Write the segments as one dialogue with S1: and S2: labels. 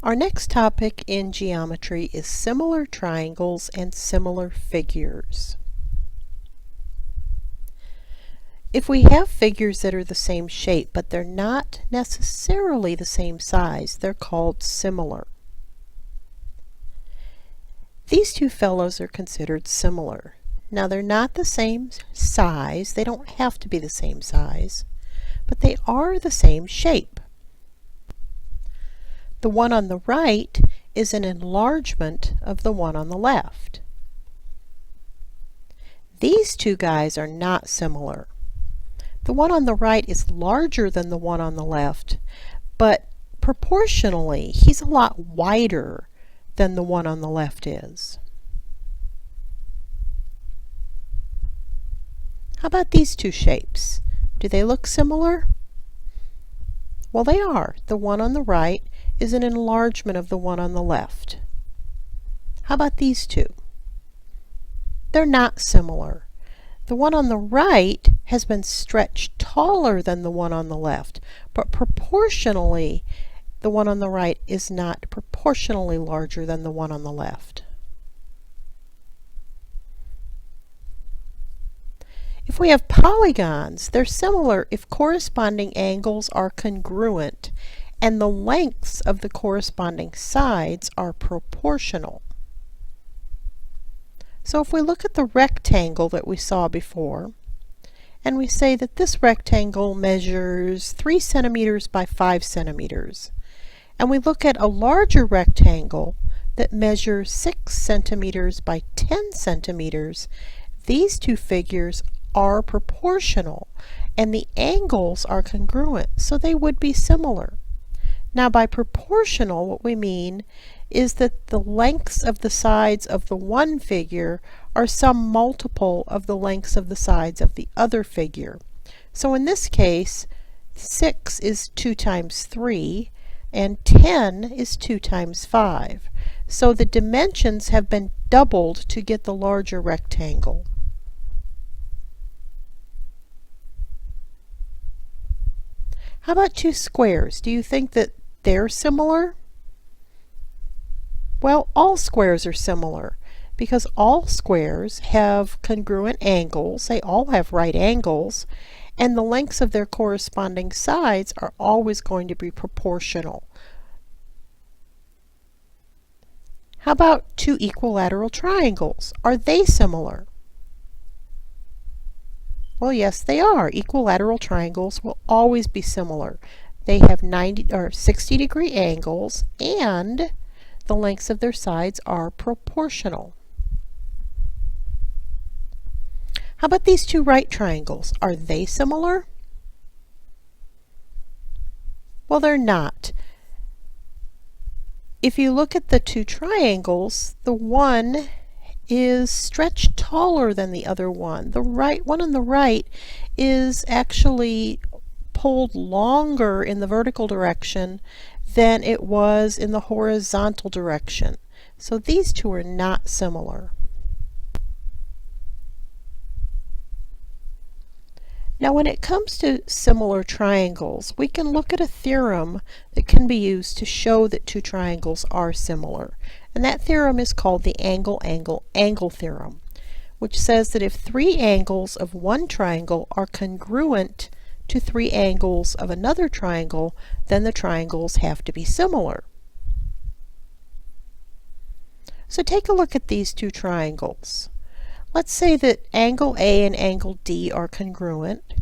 S1: Our next topic in geometry is similar triangles and similar figures. If we have figures that are the same shape, but they're not necessarily the same size, they're called similar. These two fellows are considered similar. Now they're not the same size, they don't have to be the same size, but they are the same shape. The one on the right is an enlargement of the one on the left. These two guys are not similar. The one on the right is larger than the one on the left, but proportionally he's a lot wider than the one on the left is. How about these two shapes? Do they look similar? Well, they are. The one on the right is an enlargement of the one on the left. How about these two? They're not similar. The one on the right has been stretched taller than the one on the left, but proportionally, the one on the right is not proportionally larger than the one on the left. If we have polygons, they're similar if corresponding angles are congruent and the lengths of the corresponding sides are proportional. So if we look at the rectangle that we saw before, and we say that this rectangle measures 3 centimeters by 5 centimeters, and we look at a larger rectangle that measures 6 centimeters by 10 centimeters, these two figures are proportional and the angles are congruent, so they would be similar. Now by proportional, what we mean is that the lengths of the sides of the one figure are some multiple of the lengths of the sides of the other figure. So in this case, 6 is 2 times 3 and 10 is 2 times 5. So the dimensions have been doubled to get the larger rectangle. How about two squares? Do you think that they're similar? Well, all squares are similar because all squares have congruent angles. They all have right angles, and the lengths of their corresponding sides are always going to be proportional. How about two equilateral triangles? Are they similar? Well, yes, they are. Equilateral triangles will always be similar. They have 90 or 60-degree angles, and the lengths of their sides are proportional. How about these two right triangles? Are they similar? Well, they're not. If you look at the two triangles, the one is stretched taller than the other one. The one on the right is actually pulled longer in the vertical direction than it was in the horizontal direction. So these two are not similar. Now when it comes to similar triangles, we can look at a theorem that can be used to show that two triangles are similar. And that theorem is called the angle-angle-angle theorem, which says that if 3 angles of one triangle are congruent to 3 angles of another triangle, then the triangles have to be similar. So take a look at these two triangles. Let's say that angle A and angle D are congruent,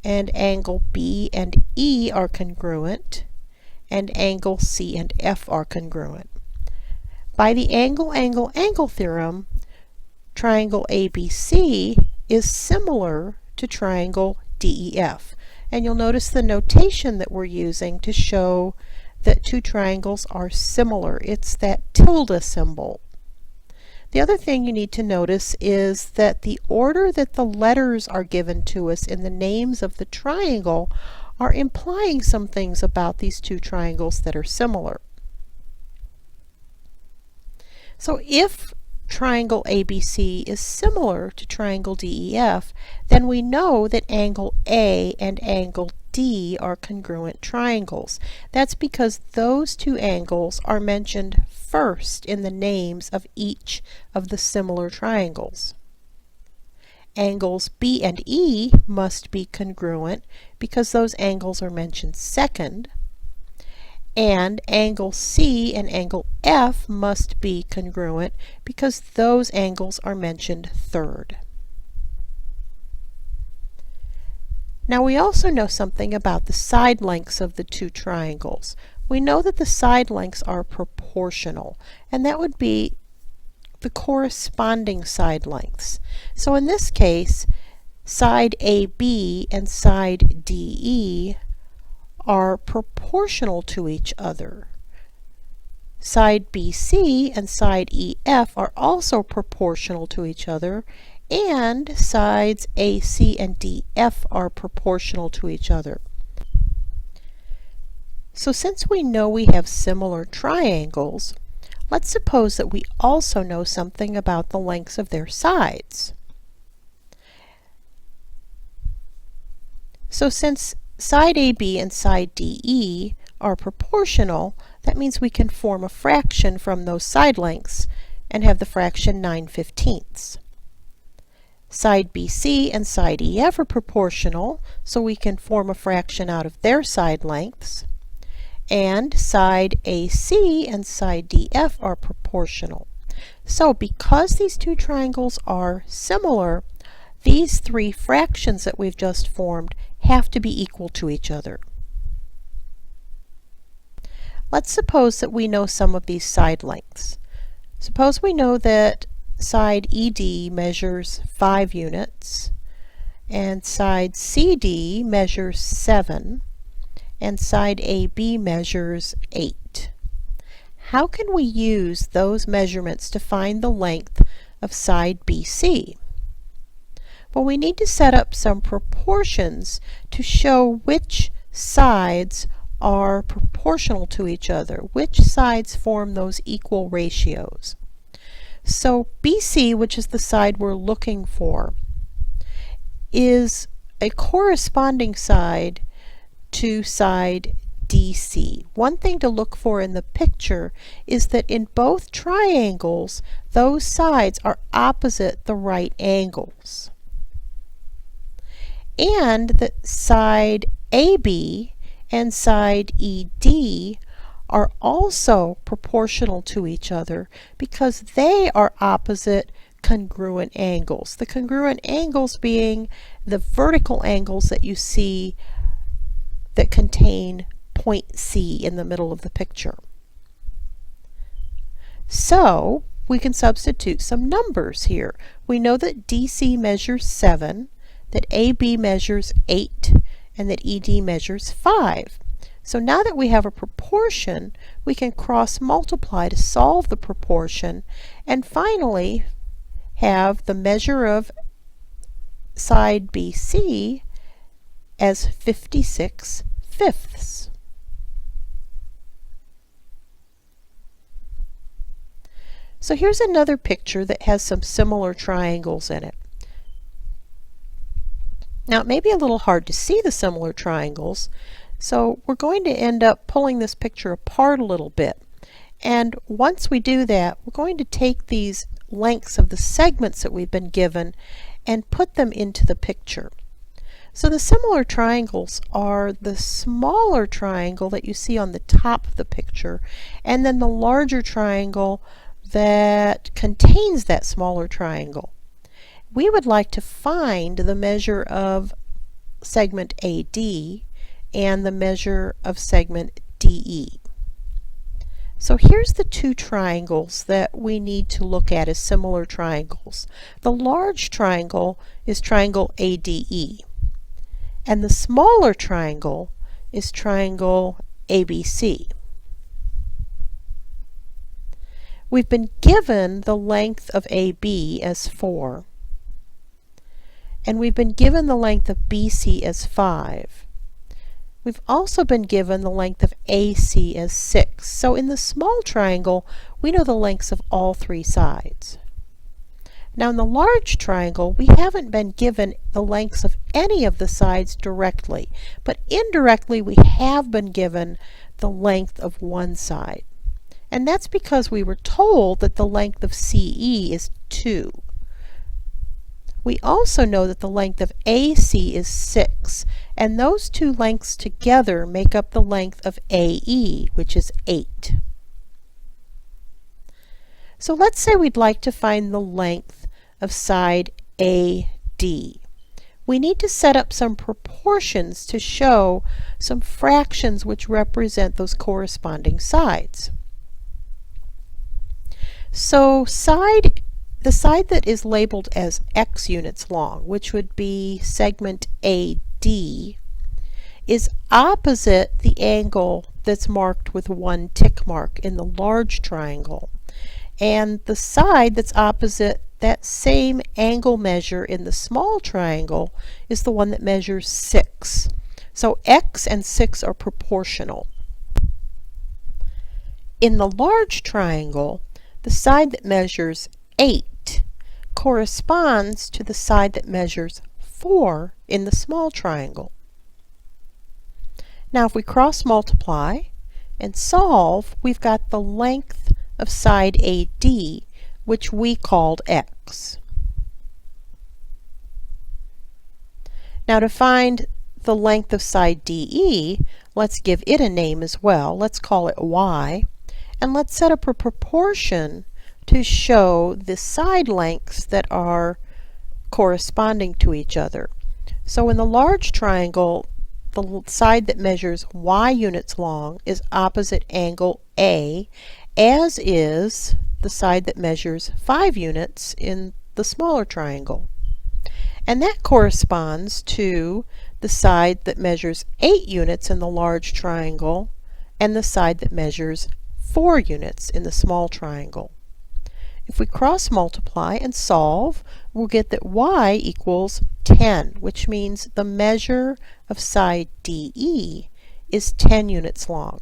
S1: and angle B and E are congruent, and angle C and F are congruent. By the angle-angle-angle theorem, triangle ABC is similar to triangle DEF. And you'll notice the notation that we're using to show that two triangles are similar. It's that tilde symbol. The other thing you need to notice is that the order that the letters are given to us in the names of the triangle are implying some things about these two triangles that are similar. So if triangle ABC is similar to triangle DEF, then we know that angle A and angle D are congruent triangles. That's because those two angles are mentioned first in the names of each of the similar triangles. Angles B and E must be congruent because those angles are mentioned second, and angle C and angle F must be congruent because those angles are mentioned third. Now we also know something about the side lengths of the two triangles. We know that the side lengths are proportional, and that would be the corresponding side lengths. So in this case, side AB and side DE are proportional to each other. Side BC and side EF are also proportional to each other, and sides AC and DF are proportional to each other. So since we know we have similar triangles, let's suppose that we also know something about the lengths of their sides. So since side AB and side DE are proportional, that means we can form a fraction from those side lengths and have the fraction 9/15. Side BC and side EF are proportional, so we can form a fraction out of their side lengths. And side AC and side DF are proportional. So because these two triangles are similar, these three fractions that we've just formed have to be equal to each other. Let's suppose that we know some of these side lengths. Suppose we know that side ED measures 5 units, and side CD measures 7, and side AB measures 8. How can we use those measurements to find the length of side BC? Well, we need to set up some proportions to show which sides are proportional to each other, which sides form those equal ratios. So BC, which is the side we're looking for, is a corresponding side to side DC. One thing to look for in the picture is that in both triangles, those sides are opposite the right angles. And that side AB and side ED are also proportional to each other because they are opposite congruent angles. The congruent angles being the vertical angles that you see that contain point C in the middle of the picture. So we can substitute some numbers here. We know that DC measures 7, that AB measures 8, and that ED measures 5. So now that we have a proportion, we can cross multiply to solve the proportion, and finally have the measure of side BC as 56/5. So here's another picture that has some similar triangles in it. Now it may be a little hard to see the similar triangles, so we're going to end up pulling this picture apart a little bit. And once we do that, we're going to take these lengths of the segments that we've been given and put them into the picture. So the similar triangles are the smaller triangle that you see on the top of the picture, and then the larger triangle that contains that smaller triangle. We would like to find the measure of segment AD and the measure of segment DE. So here's the two triangles that we need to look at as similar triangles. The large triangle is triangle ADE, and the smaller triangle is triangle ABC. We've been given the length of AB as 4, and we've been given the length of BC as 5. We've also been given the length of AC as 6. So in the small triangle, we know the lengths of all three sides. Now in the large triangle, we haven't been given the lengths of any of the sides directly, but indirectly we have been given the length of one side. And that's because we were told that the length of CE is 2. We also know that the length of AC is 6, and those two lengths together make up the length of AE, which is 8. So let's say we'd like to find the length of side AD. We need to set up some proportions to show some fractions which represent those corresponding sides. So the side that is labeled as x units long, which would be segment AD, is opposite the angle that's marked with one tick mark in the large triangle. And the side that's opposite that same angle measure in the small triangle is the one that measures 6. So x and 6 are proportional. In the large triangle, the side that measures 8 corresponds to the side that measures 4 in the small triangle. Now if we cross multiply and solve, we've got the length of side AD, which we called x. Now to find the length of side DE, let's give it a name as well. Let's call it y, and let's set up a proportion to show the side lengths that are corresponding to each other. So in the large triangle, the side that measures y units long is opposite angle A, as is the side that measures 5 units in the smaller triangle. And that corresponds to the side that measures 8 units in the large triangle and the side that measures 4 units in the small triangle. If we cross multiply and solve, we'll get that y equals 10, which means the measure of side DE is 10 units long.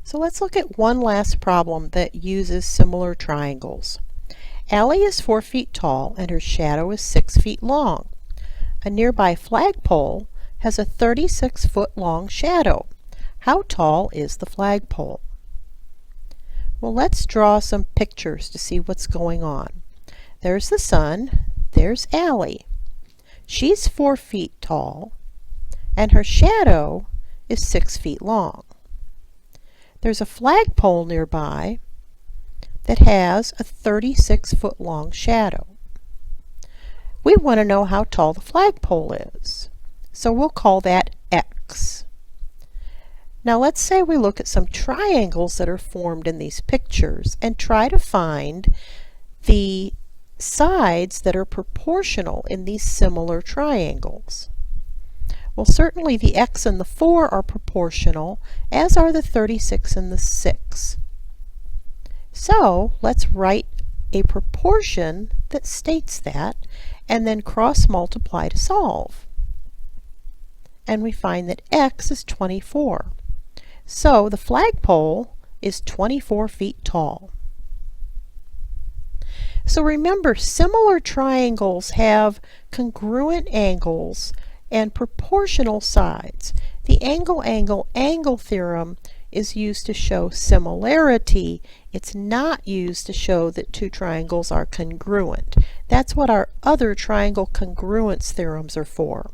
S1: So let's look at one last problem that uses similar triangles. Allie is 4 feet tall and her shadow is 6 feet long. A nearby flagpole has a 36-foot long shadow. How tall is the flagpole? Well, let's draw some pictures to see what's going on. There's the sun, there's Allie. She's 4 feet tall and her shadow is 6 feet long. There's a flagpole nearby that has a 36-foot long shadow. We want to know how tall the flagpole is, so we'll call that x. Now let's say we look at some triangles that are formed in these pictures and try to find the sides that are proportional in these similar triangles. Well, certainly the x and the 4 are proportional, as are the 36 and the 6. So let's write a proportion that states that and then cross multiply to solve. And we find that x is 24. So the flagpole is 24 feet tall. So remember, similar triangles have congruent angles and proportional sides. The angle-angle-angle theorem is used to show similarity. It's not used to show that two triangles are congruent. That's what our other triangle congruence theorems are for.